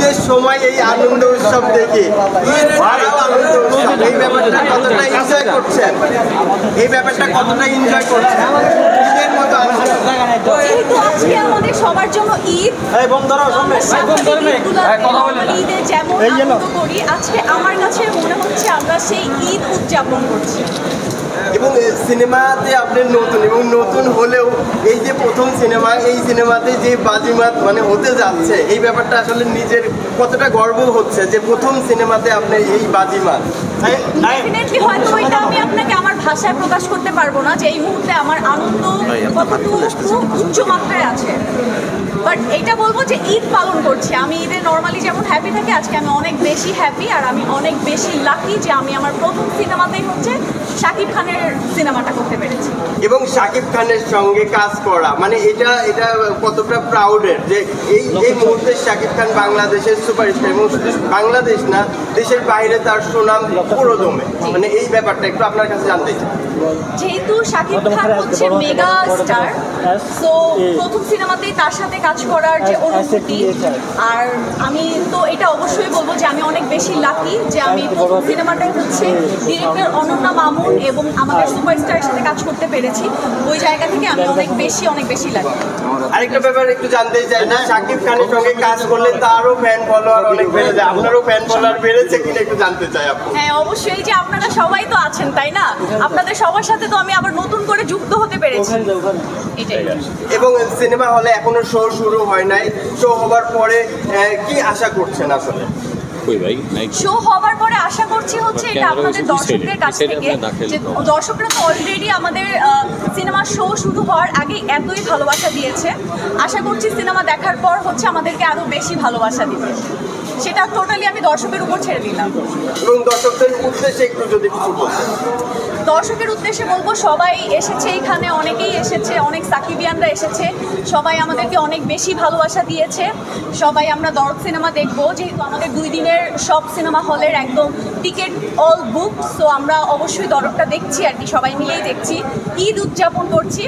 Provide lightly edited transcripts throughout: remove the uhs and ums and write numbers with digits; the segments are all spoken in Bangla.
ঈদের সময় এই আনন্দ উৎসব দেখে এই ব্যাপারটা কতটা এনজয় করছেন, এই ব্যাপারটা কতটা এনজয় করছেন ঈদের মতো যেহেতু আজকে আমাদের সবার জন্য ঈদ, ঈদে যেমন আনন্দ করি আজকে আমার কাছে মনে হচ্ছে আমরা সেই ঈদ উদযাপন করছি। এবং সিনেমাতে আপনার নতুন এবং নতুন হলেও এই যে প্রথম সিনেমা, এই সিনেমাতে যে বাজিমাত মানে হতে যাচ্ছে এই ব্যাপারটা আসলে নিজের কতটা গর্ব হচ্ছে যে প্রথম সিনেমাতে আপনি এই বাজিমাত। ডেফিনেটলি হয়তো এটা আমি আপনাকে আমার ভাষায় প্রকাশ করতে পারবো না যে এই মুহূর্তে আমার আনন্দ কতটুকু উচ্চ মাত্রায় আছে, বাট এটা বলবো যে ঈদ পালন করছি আমি। ঈদে নর্মালি যেমন হ্যাপি থাকি আজকে আমি অনেক বেশি হ্যাপি, আর আমি অনেক বেশি লাকি যে আমি আমার প্রথম সিনেমাতেই হচ্ছে শাকিব খানের সিনেমাটা করতে পেরেছি। এবং শাকিব খানের সঙ্গে কাজ করা মানে এটা কতটা প্রাউডের যে এই মুহূর্তে শাকিব খান বাংলাদেশের সুপারস্টার, এবং শুধু বাংলাদেশ না দেশের বাইরে তার সুনাম পুরো দমে, মানে এই ব্যাপারটা একটু আপনার কাছে জানতে চাই। যেহেতু শাকিব খান হচ্ছে মেগা স্টার, তো প্রথম সিনেমাতেই তার সাথে কাজ করার যে অনুভূতি, আর আমি তো এটা অবশ্যই বলবো যে আমি অনেক বেশি লাকি যে আমি প্রথম সিনেমাটাই হচ্ছে ডিরেক্টর অনন্যা মামুন এবং আমাদের সুপারস্টারের সাথে কাজ করতে পেরেছি। ওই জায়গা থেকে আমি অনেক বেশি লাকি। আরেকটা ব্যাপার একটু জানতে চাই না, শাকিব খানের সঙ্গে কাজ করলে তারও ফ্যান ফলোয়ার অনেক বেড়ে যায়, আপনারও ফ্যান ফলোয়ার বেড়েছে কিনা একটু জানতে চাই আপু। হ্যাঁ অবশ্যই, যে আপনারা সবাই তো আছেন তাই না, আপনাদের সবার সাথে তো আমি আবার নতুন করে যুক্ত হতে পেরেছি এটাই। এবং সিনেমা হলে এখনো শো শুরু হয় নাই, শো হবার পরে কি আশা করছেন আসলে? শো হবার পরে আশা করছি হচ্ছে এটা আপনাদের দর্শকদের কাছ থেকে, যে দর্শকরা তো অলরেডি আমাদের সিনেমার শো শুরু হওয়ার আগে এতই ভালোবাসা দিয়েছে, আশা করছি সিনেমা দেখার পর হচ্ছে আমাদেরকে আরো বেশি ভালোবাসা দিবে, সেটা টোটালি আমি দর্শকের উপর ছেড়ে দিলাম। এবং দর্শকদের উদ্দেশ্যে একটু যদি কিছু বলতেন। দর্শকের উদ্দেশ্যে বলবো সবাই এসেছে এখানে, অনেকেই এসেছে, অনেক সাকিবিয়ানরা এসেছে, সবাই আমাদেরকে অনেক বেশি ভালোবাসা দিয়েছে। সবাই আমরা দরদ সিনেমা দেখবো, যেহেতু আমাদের 2 দিনের সব সিনেমা হলের একদম টিকিট অল বুক, সো আমরা অবশ্যই দরদটা দেখছি আর কি, সবাই মিলেই দেখছি, ঈদ উদযাপন করছি,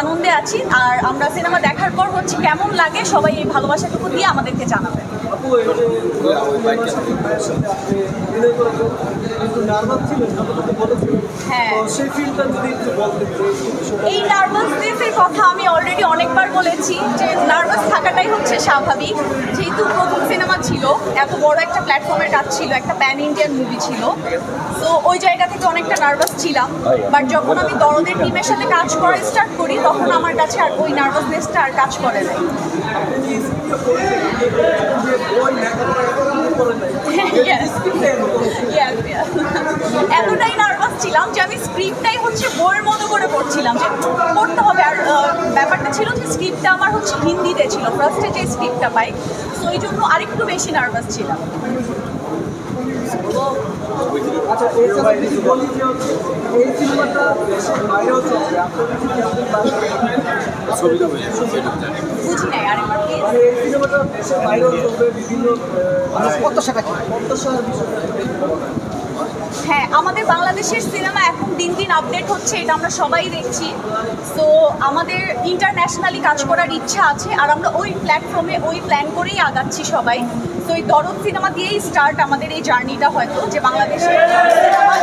আনন্দে আছি। আর আমরা সিনেমা দেখার পর হচ্ছে কেমন লাগে সবাই এই ভালোবাসাটুকু দিয়ে আমাদেরকে জানাবে। হ্যাঁ, এই নার্ভাসনেসের কথা আমি অলরেডি অনেকবার বলেছি যে নার্ভাস থাকাটাই হচ্ছে স্বাভাবিক, যেহেতু প্রথম সিনেমা ছিল, এত বড় একটা প্ল্যাটফর্মের কাজ ছিল, একটা প্যান ইন্ডিয়ান মুভি ছিল, তো ওই জায়গা থেকে অনেকটা নার্ভাস ছিলাম। বাট যখন আমি দরদের টিমের সাথে কাজ করা স্টার্ট করি তখন আমার কাছে আর ওই নার্ভাসনেসটা আর কাজ করে নাই। এতটাই নার্ভাস ছিলাম যে আমি স্ক্রিপ্টটাই হচ্ছে বইয়ের মতো করে পড়ছিলাম যে পড়তে হবে, আর ব্যাপারটা ছিল যে স্ক্রিপ্টটা আমার হচ্ছে হিন্দিতে ছিল, ফার্স্টে যে স্ক্রিপ্টটা পাই, তো ওই জন্য আরেকটু বেশি নার্ভাস ছিলাম। বুঝি নাই আরেকবার হ্যাঁ, আমাদের বাংলাদেশের সিনেমা এখন দিন দিন আপডেট হচ্ছে, এটা আমরা সবাই দেখছি। তো আমাদের ইন্টারন্যাশনালি কাজ করার ইচ্ছা আছে, আর আমরা ওই প্ল্যাটফর্মে ওই প্ল্যান করেই আগাচ্ছি সবাই। তো এই দরদ সিনেমা দিয়েই স্টার্ট আমাদের এই জার্নিটা, হয়তো যে বাংলাদেশের সিনেমা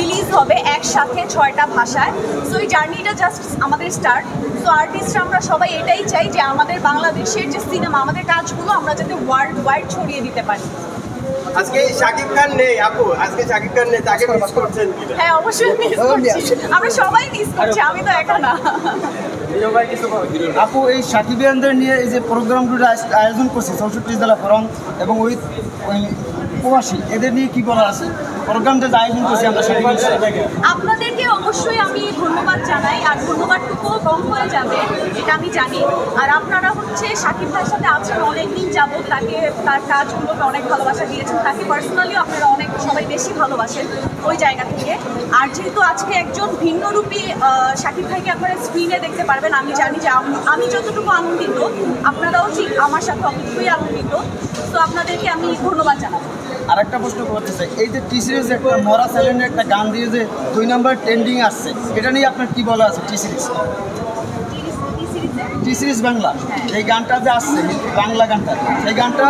রিলিজ হবে একসাথে 6টা ভাষায়। সো এই জার্নিটা জাস্ট আমাদের স্টার্ট। তো আর্টিস্টরা আমরা সবাই এটাই চাই যে আমাদের বাংলাদেশের যে সিনেমা, আমাদের কাজগুলো আমরা যাতে ওয়ার্ল্ড ওয়াইড ছড়িয়ে দিতে পারি। আজকে শাকিব খান নেই আপু, আজকে শাকিব খান নেই, তাকে মিস করছেন কি? হ্যাঁ অবশ্যই মিস করছি, আমরা সবাই মিস করছি, আমি তো একা না। আপু এই সাকিবিয়ানদের নিয়ে এই যে প্রোগ্রামগুলো আয়োজন করছে 64 জেলা ফোরাম এবং ওই প্রবাসী, এদের নিয়ে কি বলার আছে? প্রোগ্রামটা আয়োজন করছি আমরা আপনাদেরকে অবশ্যই আমি ধন্যবাদ জানাই, আর ধন্যবাদটুকুও কম হয়ে যাবে এটা আমি জানি। আর আপনারা হচ্ছে শাকিব ভাইয়ের সাথে আছেন অনেকদিন যাবত, তাকে তার কাজগুলোকে অনেক ভালোবাসা দিয়েছেন, তাকে পার্সোনালিও আপনারা অনেক সবাই বেশি ভালোবাসেন ওই জায়গা থেকে। আর যেহেতু আজকে একজন ভিন্নরূপী শাকিব ভাইকে আপনারা স্ক্রিনে দেখতে পারবেন, আমি জানি যে আমি যতটুকু আনন্দিত আপনারাও ঠিক আমার সাথে অবশ্যই আনন্দিত। তো আপনাদেরকে আমি ধন্যবাদ জানাবো। আর একটা প্রশ্ন করতে চাই, এই যে টি সিরিজ একটা মরা চ্যানেলের একটা গান দিয়ে যে 2 নম্বর ট্রেন্ডিং আসছে, এটা নিয়ে আপনার কি বলা আছে? টি সিরিজ টি সিরিজ বাংলা এই গানটা যে আসছে বাংলা গানটা সেই গানটা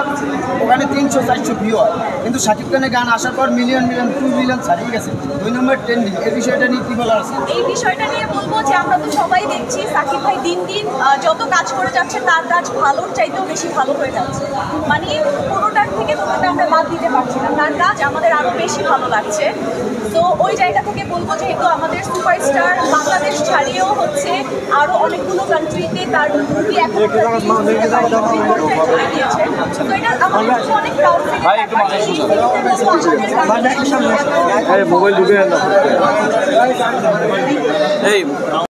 ওখানে 300-400 ভিউ হয়, কিন্তু শাকিব খানের গান আসার পর মিলিয়ন 2 মিলিয়ন ছাড়িয়ে গেছে, 2 নম্বর ট্রেন্ডিং। এই বিষয়টা নিয়ে কি বলার আছে? এই বিষয়টা নিয়ে বলবো যে আমরা তো সবাই দেখছি সাকিব ভাই দিন দিন যত কাজ করে যাচ্ছে তার কাজ ভালোর চাইতেও বেশি ভালো হয়ে যাচ্ছে, মানে পুরোটার থেকে পুরোটা আমরা বাদ দিতে পারছি না, তার কাজ আমাদের আরও বেশি ভালো লাগছে। তো ওই জায়গা থেকে বলবো যেহেতু আমাদের সুপারস্টার বাংলাদেশ ছাড়িয়েও হচ্ছে আরও অনেকগুলো কান্ট্রিতে তার মুভি এখন চলে গিয়েছে, তো এটা আমাদের অনেক প্রাউড মোবাইল ঢুকে